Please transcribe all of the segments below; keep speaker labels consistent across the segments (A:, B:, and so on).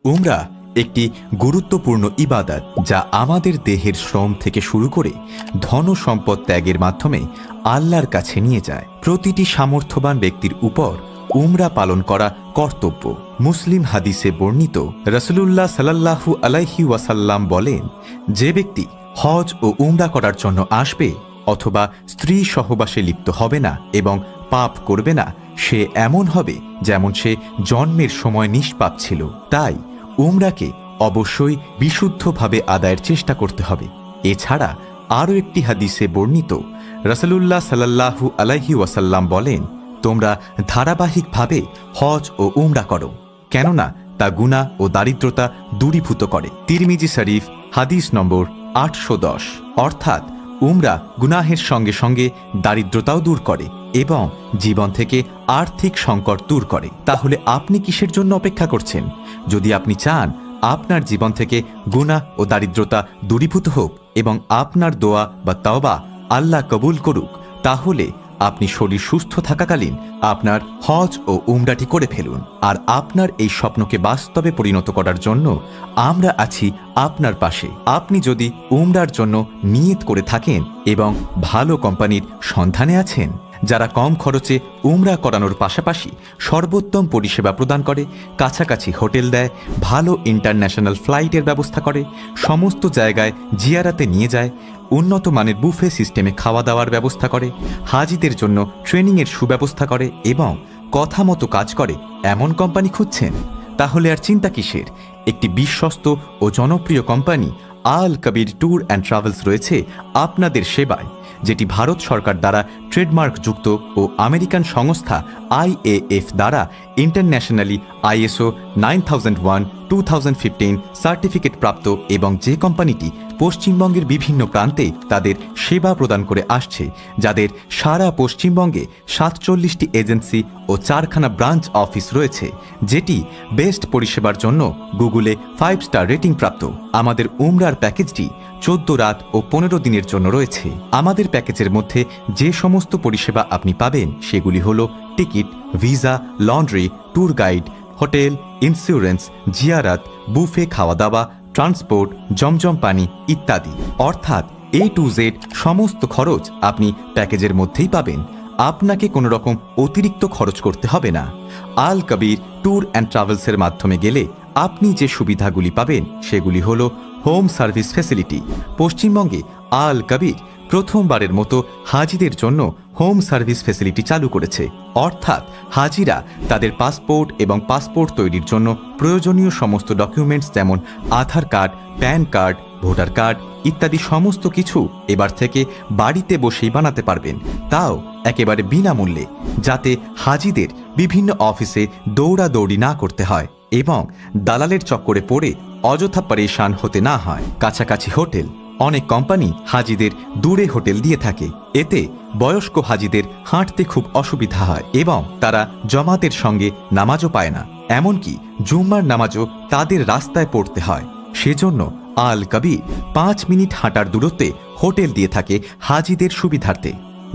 A: উমরা একটি গুরুত্বপূর্ণ ইবাদত যা আমাদের দেহের শ্রম থেকে শুরু করে ধন সম্পদ ত্যাগের মাধ্যমে আল্লাহর কাছে নিয়ে যায়। প্রতিটি সামর্থ্যবান ব্যক্তির উপর উমরা পালন করা কর্তব্য। মুসলিম হাদিসে বর্ণিত রাসূলুল্লাহ সাল্লাল্লাহু আলাইহি ওয়াসাল্লাম বলেন, যে ব্যক্তি হজ ও উমরা করার জন্য আসবে অথবা স্ত্রী সহবাসে লিপ্ত হবে না এবং পাপ করবে না, সে এমন হবে যেমন সে জন্মের সময় নিষ্পাপ ছিল। তাই উমরাকে অবশ্যই বিশুদ্ধভাবে আদায়ের চেষ্টা করতে হবে। এছাড়া আরও একটি হাদিসে বর্ণিত রাসূলুল্লাহ সাল্লাল্লাহু আলাইহি ওয়াসাল্লাম বলেন, তোমরা ধারাবাহিকভাবে হজ ও উমরা করো, কেননা তা গুনাহ ও দারিদ্রতা দূরীভূত করে। তিরমিজি শরীফ হাদিস নম্বর 810। অর্থাৎ উমরা গুনাহের সঙ্গে সঙ্গে দারিদ্রতাও দূর করে এবং জীবন থেকে আর্থিক সংকট দূর করে। তাহলে আপনি কিসের জন্য অপেক্ষা করছেন? যদি আপনি চান আপনার জীবন থেকে গুনাহ ও দারিদ্রতা দূরীভূত হোক এবং আপনার দোয়া বা তাওবা আল্লাহ কবুল করুক, তাহলে আপনি শরীর সুস্থ থাকাকালীন আপনার হজ ও উমরাটি করে ফেলুন। আর আপনার এই স্বপ্নকে বাস্তবে পরিণত করার জন্য আমরা আছি আপনার পাশে। আপনি যদি উমরার জন্য নিয়ত করে থাকেন এবং ভালো কোম্পানির সন্ধানে আছেন যারা কম খরচে উমরা করানোর পাশাপাশি সর্বোত্তম পরিষেবা প্রদান করে, কাছাকাছি হোটেল দেয়, ভালো ইন্টারন্যাশনাল ফ্লাইটের ব্যবস্থা করে, সমস্ত জায়গায় জিয়ারাতে নিয়ে যায়, উন্নত মানের বুফে সিস্টেমে খাওয়া দাওয়ার ব্যবস্থা করে, হাজিদের জন্য ট্রেনিংয়ের সুব্যবস্থা করে এবং কথা মতো কাজ করে, এমন কোম্পানি খুঁজছেন? তাহলে আর চিন্তা কিসের? একটি বিশ্বস্ত ও জনপ্রিয় company Al Kabir tour and travels রয়েছে আপনাদের সেবায়, যেটি ভারত সরকার দ্বারা ট্রেডমার্কযুক্ত ও আমেরিকান সংস্থা IAF দ্বারা ইন্টারন্যাশনালি ISO 9001:2015 সার্টিফিকেট প্রাপ্ত এবং যে কোম্পানিটি পশ্চিমবঙ্গের বিভিন্ন প্রান্তে তাদের সেবা প্রদান করে আসছে, যাদের সারা পশ্চিমবঙ্গে 47টি এজেন্সি ও 4খানা ব্রাঞ্চ অফিস রয়েছে, যেটি বেস্ট পরিষেবার জন্য গুগলে 5 স্টার রেটিং প্রাপ্ত। আমাদের উমরার প্যাকেজটি 14 রাত ও 15 দিনের জন্য রয়েছে। আমাদের প্যাকেজের মধ্যে যে সমস্ত পরিষেবা আপনি পাবেন সেগুলি হল ticket, visa, laundry, tour guide, hotel, insurance, জিয়ারাত, বুফে খাওয়া দাওয়া, ট্রান্সপোর্ট, জমজম পানি ইত্যাদি। অর্থাৎ A to Z সমস্ত খরচ আপনি প্যাকেজের মধ্যেই পাবেন। আপনাকে কোনো রকম অতিরিক্ত খরচ করতে হবে না। আল কবির ট্যুর অ্যান্ড ট্রাভেলসের মাধ্যমে গেলে আপনি যে সুবিধাগুলি পাবেন সেগুলি হল হোম সার্ভিস ফ্যাসিলিটি। পশ্চিমবঙ্গে আল কবির প্রথমবারের মতো হাজিদের জন্য হোম সার্ভিস ফ্যাসিলিটি চালু করেছে। অর্থাৎ হাজিরা তাদের পাসপোর্ট এবং পাসপোর্ট তৈরির জন্য প্রয়োজনীয় সমস্ত ডকুমেন্টস যেমন Aadhaar card, PAN card, voter card ইত্যাদি সমস্ত কিছু এবার থেকে বাড়িতে বসেই বানাতে পারবেন, তাও একেবারে বিনামূল্যে, যাতে হাজিদের বিভিন্ন অফিসে দৌড়াদৌড়ি না করতে হয় এবং দালালের চক্করে পড়ে অযথা পরেশান হতে না হয়। কাছাকাছি হোটেল, অনেক কোম্পানি হাজিদের দূরে হোটেল দিয়ে থাকে, এতে বয়স্ক হাজিদের হাঁটতে খুব অসুবিধা হয় এবং তারা জামাতের সঙ্গে নামাজও পায় না, এমনকি জুম্মার নামাজও তাদের রাস্তায় পড়তে হয়। সেজন্য আল কবির 5 মিনিট হাঁটার দূরত্বে হোটেল দিয়ে থাকে হাজিদের সুবিধার্থে,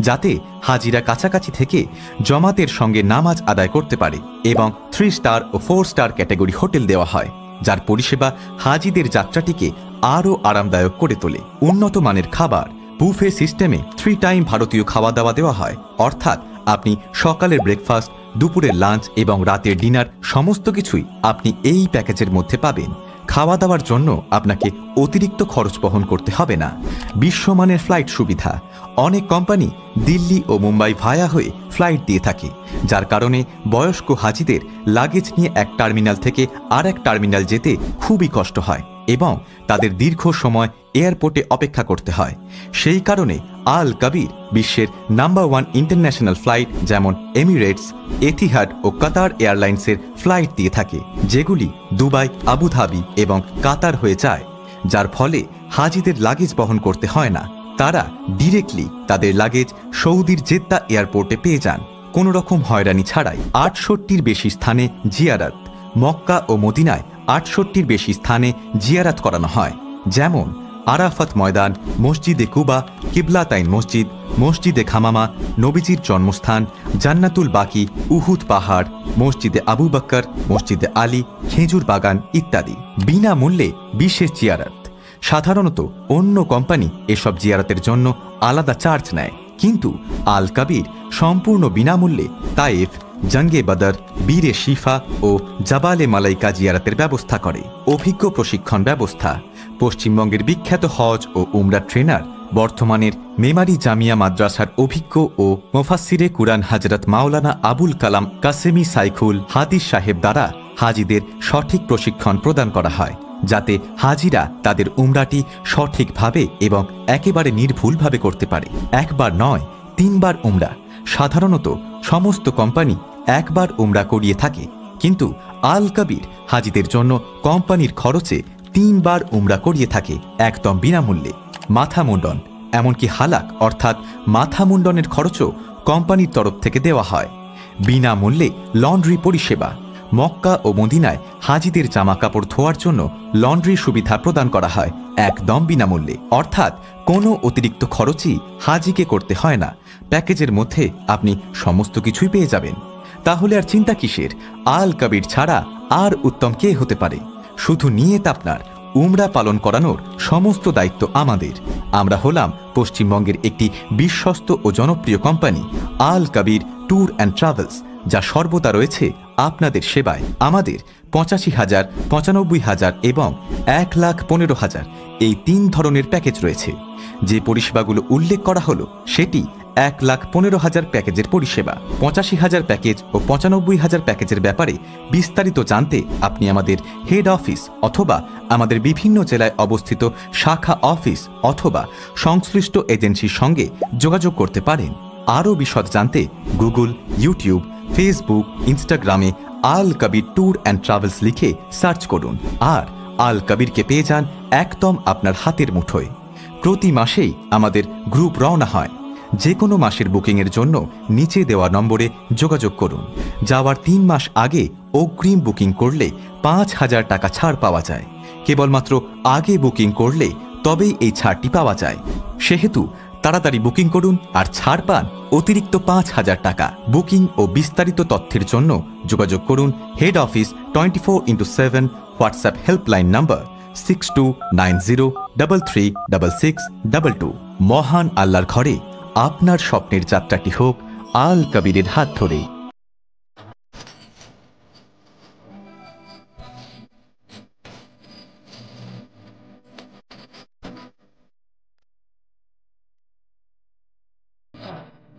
A: যাতে হাজিরা কাছাকাছি থেকে জামাতের সঙ্গে নামাজ আদায় করতে পারে এবং 3 স্টার ও 4 স্টার ক্যাটাগরি হোটেল দেওয়া হয়, যার পরিষেবা হাজিদের যাত্রাটিকে আরও আরামদায়ক করে তোলে। উন্নত মানের খাবার, বুফে সিস্টেমে 3 টাইম ভারতীয় খাওয়া দাওয়া দেওয়া হয়। অর্থাৎ আপনি সকালের ব্রেকফাস্ট, দুপুরের লাঞ্চ এবং রাতের ডিনার সমস্ত কিছুই আপনি এই প্যাকেজের মধ্যে পাবেন। খাওয়া দাওয়ার জন্য আপনাকে অতিরিক্ত খরচ বহন করতে হবে না। বিশ্বমানের ফ্লাইট সুবিধা, অনেক কোম্পানি দিল্লি ও মুম্বাই ভায়া হয়ে ফ্লাইট দিয়ে থাকে, যার কারণে বয়স্ক হাজিদের লাগেজ নিয়ে এক টার্মিনাল থেকে আর এক টার্মিনাল যেতে খুবই কষ্ট হয় এবং তাদের দীর্ঘ সময় এয়ারপোর্টে অপেক্ষা করতে হয়। সেই কারণে আল কবির বিশ্বের নাম্বার 1 ইন্টারন্যাশনাল ফ্লাইট যেমন এমিরেটস, এতিহাদ ও কাতার এয়ারলাইন্সের ফ্লাইট দিয়ে থাকে, যেগুলি দুবাই, আবুধাবি এবং কাতার হয়ে যায়, যার ফলে হাজিদের লাগেজ বহন করতে হয় না। তারা ডিরেক্টলি তাদের লাগেজ সৌদির জেদ্দা এয়ারপোর্টে পেয়ে যান, কোনো রকম হয়রানি ছাড়াই। 68টির বেশি স্থানে জিয়ারাত, মক্কা ও মদিনায় 68টির বেশি স্থানে জিয়ারাত করানো হয়, যেমন আরাফাত ময়দান, মসজিদে কুবা, কিবলাতাইন মসজিদ, মসজিদে খামামা, নবীজির জন্মস্থান, জান্নাতুল বাকি, উহুদ পাহাড়, মসজিদে আবু বকর, মসজিদে আলী, খেজুর বাগান ইত্যাদি। বিনামূল্যে বিশেষ জিয়ারত। সাধারণত অন্য কোম্পানি এসব জিয়ারতের জন্য আলাদা চার্জ নেয়, কিন্তু আল কাবির সম্পূর্ণ বিনামূল্যে তায়েফ, জঙ্গে বদর, বীরে শিফা ও জাবালে মালাইকা জিয়ারতের ব্যবস্থা করে। অভিজ্ঞ প্রশিক্ষণ ব্যবস্থা। পশ্চিমবঙ্গের বিখ্যাত হজ ও উমরা ট্রেনার, বর্তমানের মেমারি জামিয়া মাদ্রাসার অভিজ্ঞ ও মুফাসসিরে কুরআন হযরত মাওলানা আবুল কালাম কাসেমি সাইখুল হাদিস সাহেব দ্বারা হাজিদের সঠিক প্রশিক্ষণ প্রদান করা হয়, যাতে হাজিরা তাদের উমরাটি সঠিকভাবে এবং একেবারে নির্ভুলভাবে করতে পারে। একবার নয়, 3 বার উমরা। সাধারণত সমস্ত কোম্পানি একবার উমরা করিয়ে থাকে, কিন্তু আল কাবির হাজিদের জন্য কোম্পানির খরচে 3 বার উমরা করিয়ে থাকে একদম বিনামূল্যে। মাথা মুন্ডন, এমনকি হালাক অর্থাৎ মাথা মুন্ডনের খরচও কোম্পানির তরফ থেকে দেওয়া হয়। বিনামূল্যে লন্ড্রি পরিষেবা। মক্কা ও মদিনায় হাজিদের জামা কাপড় ধোয়ার জন্য লন্ড্রি সুবিধা প্রদান করা হয় একদম বিনামূল্যে, অর্থাৎ কোনো অতিরিক্ত খরচই হাজিকে করতে হয় না। প্যাকেজের মধ্যে আপনি সমস্ত কিছুই পেয়ে যাবেন। তাহলে আর চিন্তা কিসের? আল কাবির ছাড়া আর উত্তম কে হতে পারে? শুধু নিয়ত আপনার, উমরা পালন করানোর সমস্ত দায়িত্ব আমাদের। আমরা হলাম পশ্চিমবঙ্গের একটি বিশ্বস্ত ও জনপ্রিয় company Al Kabir tour and travels, যা সর্বদা রয়েছে আপনাদের সেবায়। আমাদের 85,000, 95,000 এবং 1,15,000 এই 3 ধরনের প্যাকেজ রয়েছে। যে পরিষেবাগুলো উল্লেখ করা হলো সেটি 1,15,000 প্যাকেজের পরিষেবা। 85,000 প্যাকেজ ও 95,000 প্যাকেজের ব্যাপারে বিস্তারিত জানতে আপনি আমাদের হেড অফিস অথবা আমাদের বিভিন্ন জেলায় অবস্থিত শাখা অফিস অথবা সংশ্লিষ্ট এজেন্সির সঙ্গে যোগাযোগ করতে পারেন। আরও বিশদ জানতে গুগল, ইউটিউব, ফেসবুক, ইনস্টাগ্রামে আল কাবির ট্যুর অ্যান্ড ট্রাভেলস লিখে সার্চ করুন, আর আল কাবিরকে পেয়ে যান একদম আপনার হাতের মুঠোয়। প্রতি মাসেই আমাদের গ্রুপ রওনা হয়। যে কোনো মাসের বুকিংয়ের জন্য নিচে দেওয়া নম্বরে যোগাযোগ করুন। যাওয়ার 3 মাস আগে অগ্রিম বুকিং করলে 5,000 টাকা ছাড় পাওয়া যায়। কেবলমাত্র আগে বুকিং করলে তবেই এই ছাড়টি পাওয়া যায়। সেহেতু তাড়াতাড়ি বুকিং করুন আর ছাড় পান অতিরিক্ত 5,000 টাকা। বুকিং ও বিস্তারিত তথ্যের জন্য যোগাযোগ করুন head office 24x7 WhatsApp helpline number 6290336622। মহান আল্লাহর ঘরে আপনার স্বপ্নের যাত্রাটি হোক আল কাবিরের হাত ধরে।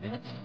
B: minutes.